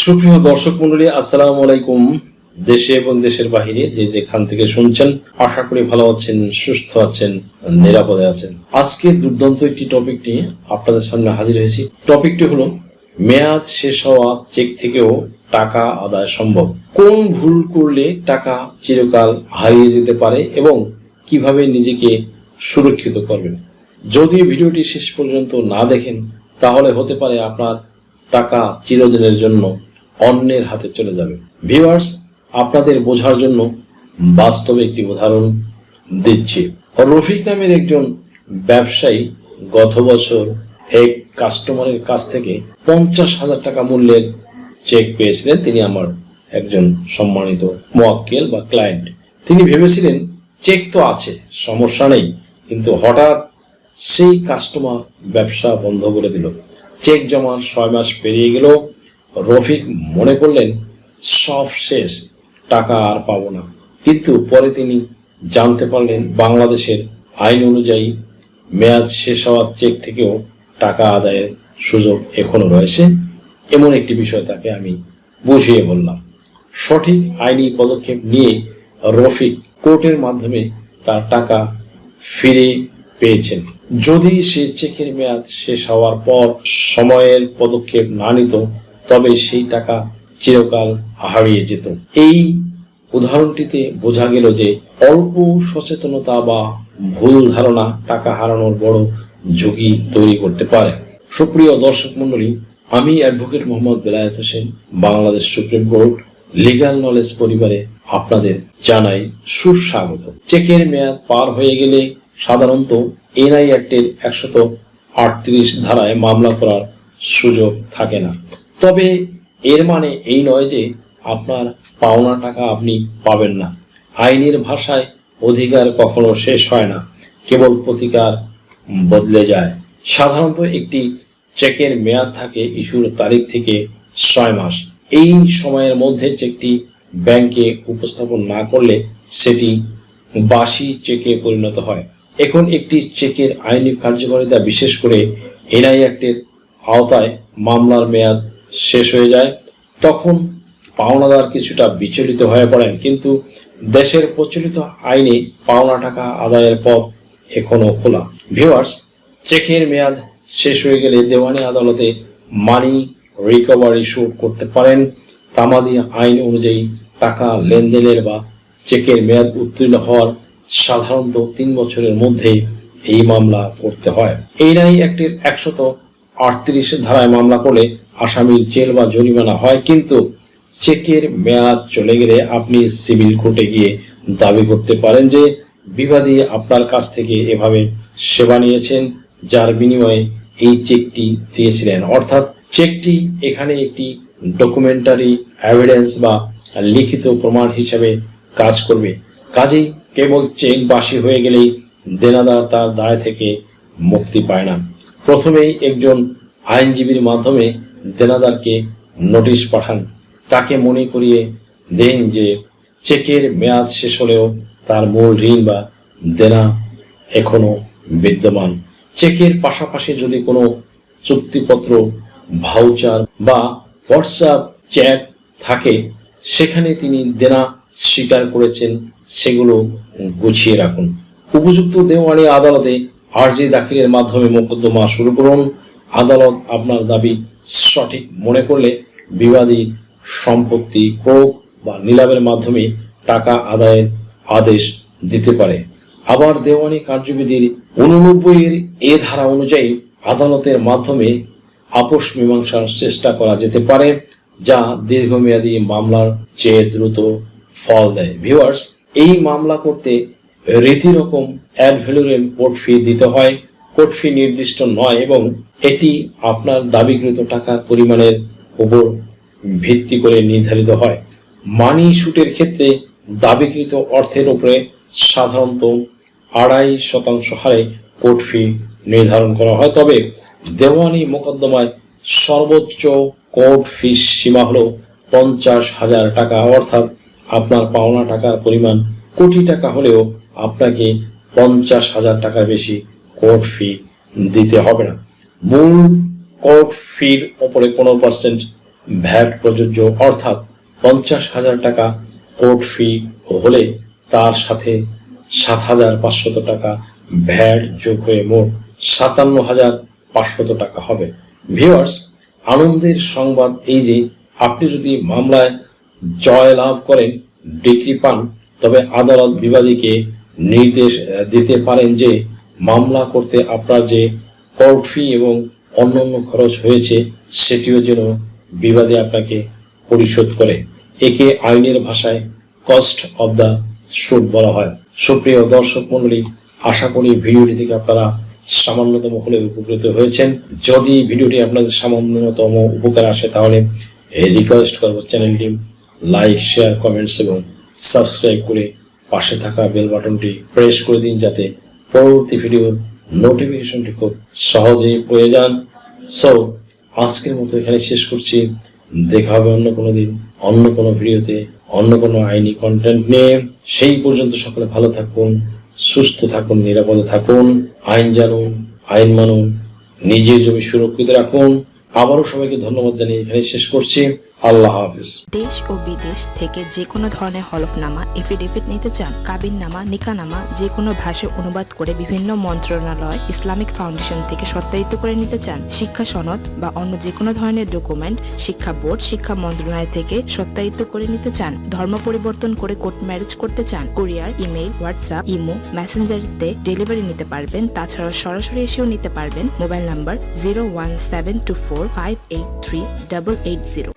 সুপ্রিয় দর্শক মন্ডলী, আসসালামু আলাইকুম। দেশে এবং দেশের বাহিরে যে যেখান থেকে শুনছেন, আশা করি ভালো আছেন, সুস্থ আছেন, নিরাপদে আছেন। আজকে দুর্দান্ত একটি টপিক নিয়ে আপনাদের সামনে হাজির হয়েছি। টপিকটি হলো মেয়াদ শেষ হওয়া চেক থেকেও টাকা আদায় সম্ভব। কোন ভুল করলে টাকা চিরকাল হারিয়ে যেতে পারে এবং কিভাবে নিজেকে সুরক্ষিত করবেন। যদি ভিডিওটি শেষ পর্যন্ত না দেখেন তাহলে হতে পারে আপনার টাকা চিরদিনের জন্য অন্যের হাতে চলে যাবে। ভিউয়ার্স, আপনাদের বোঝার জন্য বাস্তবে একটি উদাহরণ দিচ্ছি। রফিক নামের একজন ব্যবসায়ী গত বছর এক কাস্টমারের কাছ থেকে 50,000 টাকা মূল্যের চেক পেয়েছিলেন। তিনি আমার একজন সম্মানিত মোয়াক্কেল বা ক্লায়েন্ট। তিনি ভেবেছিলেন চেক তো আছে, সমস্যা নেই, কিন্তু হঠাৎ সেই কাস্টমার ব্যবসা বন্ধ করে দিল। চেক জমার 6 মাস পেরিয়ে গেল। রফিক মনে করলেন সব শেষ, টাকা আর পাবো না। কিন্তু পরে তিনি জানতে পারলেন বাংলাদেশের আইন অনুযায়ী মেয়াদ শেষ হওয়ার চেক থেকেও টাকা আদায়ের সুযোগ এখনো রয়েছে। এমন একটি বিষয় তাকে আমি বুঝিয়ে বললাম। সঠিক আইনি পদক্ষেপ নিয়ে রফিক কোর্টের মাধ্যমে তার টাকা ফিরে পেয়েছেন। যদি সে চেকের মেয়াদ শেষ হওয়ার পর সময়ের পদক্ষেপ না নিত তবে সেই টাকা চিরকাল হারিয়ে যেত। এই উদাহরণটিতে বোঝা গেল যে অল্প সচেতনতা বা ভুল ধারণা টাকা হারানোর বড় ঝুঁকি তৈরি করতে পারে। সুপ্রিয় দর্শক মন্ডলী, আমি advocate Mohammad Belayet Hossain, Bangladesh supreme court legal knowledge পরিবারে আপনাদের জানাই সুস্বাগত। চেকের মেয়াদ পার হয়ে গেলে সাধারণত এনআই অ্যাক্টের 138 ধারায় মামলা করার সুযোগ থাকে না। তবে এর মানে এই নয় যে আপনার পাওনা টাকা আপনি পাবেন না। আইনের ভাষায় অধিকার কখনো শেষ হয় না, কেবল প্রতিকার বদলে যায়। সাধারণত একটি চেকের মেয়াদ থাকে ইস্যুর তারিখ থেকে 6 মাস। এই সময়ের মধ্যে চেকটি ব্যাংকে উপস্থাপন না করলে সেটি বাসি চেকে পরিণত হয়। এখন একটি চেকের আইনি কার্যকারিতা, বিশেষ করে এনআই অ্যাক্টের আওতায় মামলার মেয়াদ শেষ হয়ে যায়, তখন পাওনাদার কিছুটা বিচলিত হয়ে পড়েন। কিন্তু দেশের প্রচলিত আইনে পাওনা টাকা আদায়ের পথ এখনো খোলা। ভিউয়ার্স, চেকের মেয়াদ শেষ হয়ে গেলে দেওয়ানি আদালতে মানি রিকভারি শুট করতে পারেন। তামাদি আইন অনুযায়ী টাকা লেনদেনের বা চেকের মেয়াদ উত্তীর্ণ হওয়ার সাধারণত 3 বছরের মধ্যে এই মামলা করতে হয়। এনআই অ্যাক্টের 138 ধারায় মামলা করলে আসামির জেল বা জরিমানা হয়, কিন্তু চেকের মেয়াদ চলে গেলে আপনি সিভিল কোর্টে গিয়ে দাবি করতে পারেন যে বিবাদী আপনার কাছ থেকে এভাবে সেবা নিয়েছেন যার বিনিময়ে এই চেকটি দিয়েছিলেন। অর্থাৎ চেকটি এখানে একটি ডকুমেন্টারি এভিডেন্স বা লিখিত প্রমাণ হিসাবে কাজ করবে। কাজেই কেবল চেক বাসি হয়ে গেলেই দেনাদার তার দায় থেকে মুক্তি পায় না। প্রথমেই একজন আইনজীবীর মাধ্যমে দেনাদারকে নোটিশ পাঠান। তাকে মনে করিয়ে দেন যে চেকের মেয়াদ শেষ হলেও তার মূল ঋণ বা দেনা এখনো বিদ্যমান। চেকের পাশাপাশি যদি কোনো চুক্তিপত্র, ভাউচার বা হোয়াটসঅ্যাপ চ্যাট থাকে, সেখানে তিনি দেনা স্বীকার করেছেন, সেগুলো গুছিয়ে রাখুন। উপযুক্ত দেওয়ানি আদালতে আর্জি দাখিলের মাধ্যমে মোকদ্দমা শুরু করুন। আদালত আপনার দাবি সঠিক মনে করলে বিবাদী সম্পত্তি ক্রয় বা নিলামের মাধ্যমে টাকা আদায়ের আদেশ দিতে পারে। আবার দেওয়ানি কার্যবিধির 89 এ ধারা অনুযায়ী আদালতের মাধ্যমে আপোষ মীমাংসার চেষ্টা করা যেতে পারে, যা দীর্ঘমেয়াদী মামলার চেয়ে দ্রুত ফল দেয়। ভিউয়ার্স, এই মামলা করতে রীতিরকম অ্যাড ভ্যালুরেম কোর্ট ফি দিতে হয়। কোর্ট ফি নির্দিষ্ট নয় এবং এটি আপনার দাবিকৃত টাকার পরিমাণের উপর ভিত্তি করে নির্ধারিত হয়। মানি শুটের ক্ষেত্রে দাবিকৃত অর্থের উপরে সাধারণত 2.5% হারে কোর্ট ফি নির্ধারণ করা হয়। তবে দেওয়ানি মোকদ্দমায় সর্বোচ্চ কোর্ট ফি সীমা হল 50,000 টাকা। অর্থাৎ আপনার পাওনা টাকার পরিমাণ কোটি টাকা হলেও আপনাকে 50,000 টাকার বেশি কোর্ট ফি দিতে হবে না। মূল কোর্ট ফির উপরে 15% ভ্যাট প্রযোজ্য, অর্থাৎ 50,000 টাকা কোর্ট ফি হলে তার সাথে 7,500 টাকা ভ্যাট যোগ হয়ে মোট 57,500 টাকা হবে। ভিউয়ার্স, আনন্দের সংবাদ এই যে আপনি যদি মামলায় জয় লাভ করেন, ডিগ্রি পান, তবে আদালত বিবাদীকে নির্দেশ দিতে পারেন যে মামলা করতে আপনার যে কোর্ট ফি এবং অন্যান্য খরচ হয়েছে সেটিও যেন বিবাদী আপনাকে পরিশোধ করে। একে আইনের ভাষায় কস্ট অব দ্য স্যুট বলা হয়। সুপ্রিয় দর্শক মণ্ডলী, আশা করি ভিডিওটি থেকে আপনারা সামান্যতম হলে উপকৃত হয়েছেন। যদি ভিডিওটি আপনাদের সামান্যতম উপকার আসে তাহলে রিকোয়েস্ট করব চ্যানেলটি লাইক, শেয়ার, কমেন্টস এবং সাবস্ক্রাইব করে পাশে থাকা বেল বাটনটি প্রেস করে দিন, যাতে পরবর্তী ভিডিওর নোটিফিকেশনটি খুব সহজেই পেয়ে যান। সো আজকের মতো এখানে শেষ করছি। দেখা হবে অন্য কোনো দিন, অন্য কোনো ভিডিওতে, অন্য কোনো আইনি কন্টেন্ট নিয়ে। সেই পর্যন্ত সকলে ভালো থাকুন, সুস্থ থাকুন, নিরাপদে থাকুন, আইন জানুন, আইন মানুন, নিজের জমি সুরক্ষিত রাখুন। আবারও সবাইকে ধন্যবাদ জানিয়ে এখানে শেষ করছি। আল্লাহ হাফেজ। দেশ ও বিদেশ থেকে যে কোনো ধরনের হলফনামা, এফিডেভিট নিতে চান, কাবিননামা, নিকানামা যে কোনো ভাষায় অনুবাদ করে বিভিন্ন মন্ত্রণালয়, ইসলামিক ফাউন্ডেশন থেকে সত্যায়িত করে নিতে চান, শিক্ষা সনদ বা অন্য যে কোনো ধরনের ডকুমেন্ট শিক্ষা বোর্ড, শিক্ষা মন্ত্রণালয় থেকে সত্যায়িত করে নিতে চান, ধর্ম পরিবর্তন করে কোর্ট ম্যারেজ করতে চান, কুরিয়ার, ইমেইল, হোয়াটসঅ্যাপ, ইমো, মেসেঞ্জারিতে ডেলিভারি নিতে পারবেন। তাছাড়া সরাসরি এসেও নিতে পারবেন। Mobile number 01724583880।